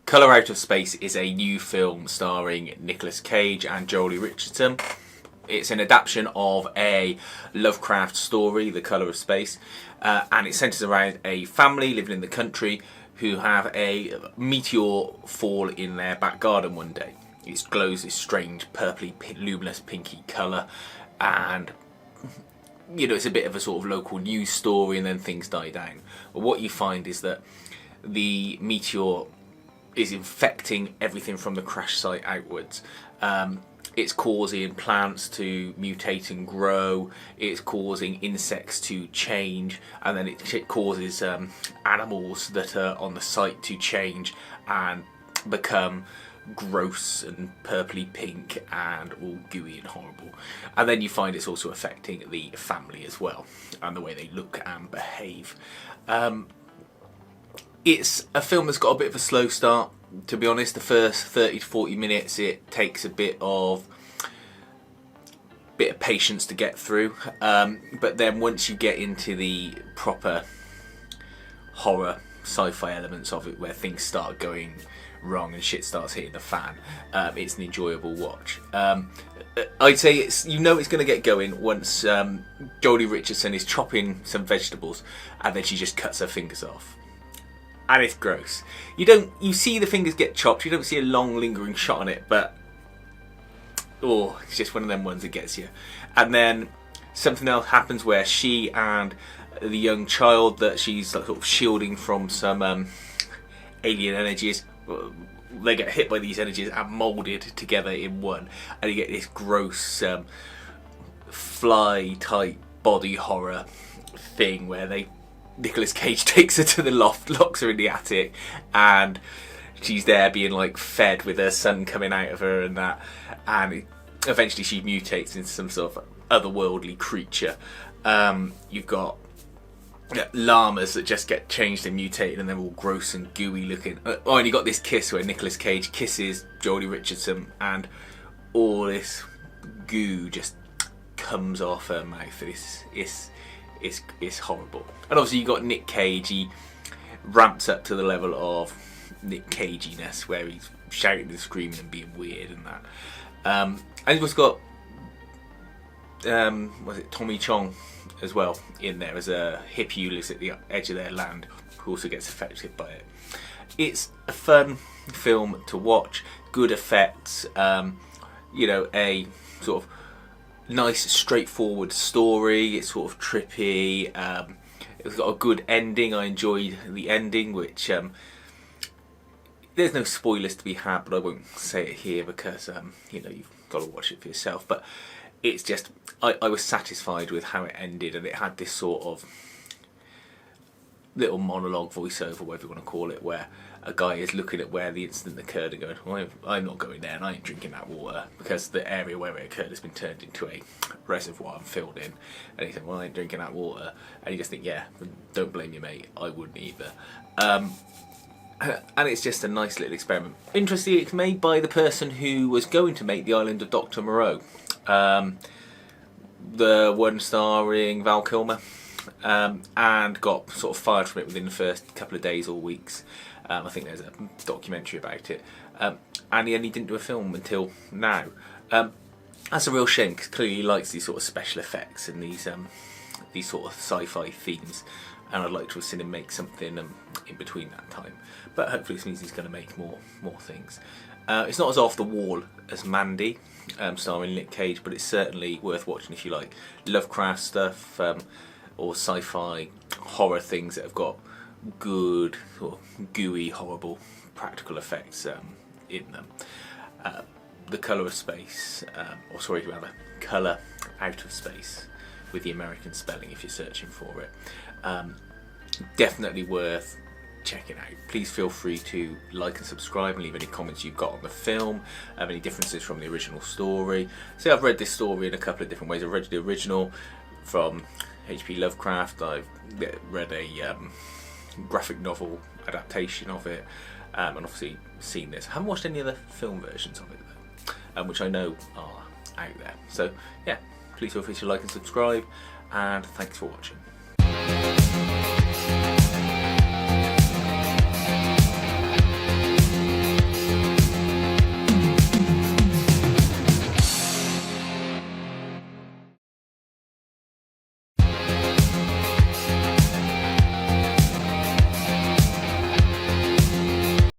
Colour Out of Space is a new film starring Nicolas Cage and Joely Richardson. It's an adaptation of a Lovecraft story, The Colour of Space, and it centres around a family living in the country who have a meteor fall in their back garden one day. It glows this strange purpley, luminous, pinky colour, and it's a bit of a sort of local news story, and then things die down. But what you find is that the meteor is infecting everything from the crash site outwards. It's causing plants to mutate and grow, it's causing insects to change, and then it causes animals that are on the site to change and become gross and purpley pink and all gooey and horrible. And then you find it's also affecting the family as well, and the way they look and behave. It's a film that's got a bit of a slow start, to be honest. The first 30 to 40 minutes it takes a bit of patience to get through, but then once you get into the proper horror sci-fi elements of it, where things start going wrong and shit starts hitting the fan, it's an enjoyable watch. I'd say it's going to get going once Joely Richardson is chopping some vegetables and then she just cuts her fingers off. And it's gross. You see the fingers get chopped, you don't see a long lingering shot on it, but it's just one of them ones that gets you. And then something else happens where she and the young child that she's sort of shielding from some alien energies, they get hit by these energies and moulded together in one, and you get this gross fly type body horror thing where Nicolas Cage takes her to the loft, locks her in the attic, and she's there being like fed with her sun coming out of her and that, and eventually she mutates into some sort of otherworldly creature. You've got llamas that just get changed and mutated and they're all gross and gooey looking. And you got this kiss where Nicolas Cage kisses Joely Richardson and all this goo just comes off her mouth. It's horrible. And obviously you got Nick Cage. He ramps up to the level of Nick Caginess, where he's shouting and screaming and being weird and that. And you've also got Tommy Chong as well in there as a hippie who lives at the edge of their land, who also gets affected by it. It's a fun film to watch. Good effects. A sort of nice straightforward story. It's sort of trippy. It's got a good ending. I enjoyed the ending, which there's no spoilers to be had, but I won't say it here because you've got to watch it for yourself. But it's just I was satisfied with how it ended, and it had this sort of little monologue voiceover, whatever you want to call it, where a guy is looking at where the incident occurred and going, well, I'm not going there and I ain't drinking that water because the area where it occurred has been turned into a reservoir and filled in. And he said, well, I ain't drinking that water. And you just think, yeah, don't blame you, mate, I wouldn't either. And it's just a nice little experiment. Interestingly, it's made by the person who was going to make The Island of Dr. Moreau, the one starring Val Kilmer, and got sort of fired from it within the first couple of days or weeks. I think there's a documentary about it, and he only didn't do a film until now. That's a real shame, because clearly he likes these sort of special effects and these sort of sci-fi themes, and I'd like to have seen him make something in between that time. But hopefully this means he's going to make more things. It's not as off the wall as Mandy, starring Nick Cage, but it's certainly worth watching if you like Lovecraft stuff, or sci-fi horror things that have got good or gooey, horrible practical effects in them. The Colour of Space, Colour Out of Space, with the American spelling if you're searching for it. Definitely worth checking out. Please feel free to like and subscribe and leave any comments you've got on the film, any differences from the original story. See, I've read this story in a couple of different ways. I've read the original from H.P. Lovecraft. I've read a graphic novel adaptation of it, and obviously seen this. I haven't watched any other film versions of it though, which I know are out there. So yeah, please feel free to like and subscribe, and thanks for watching.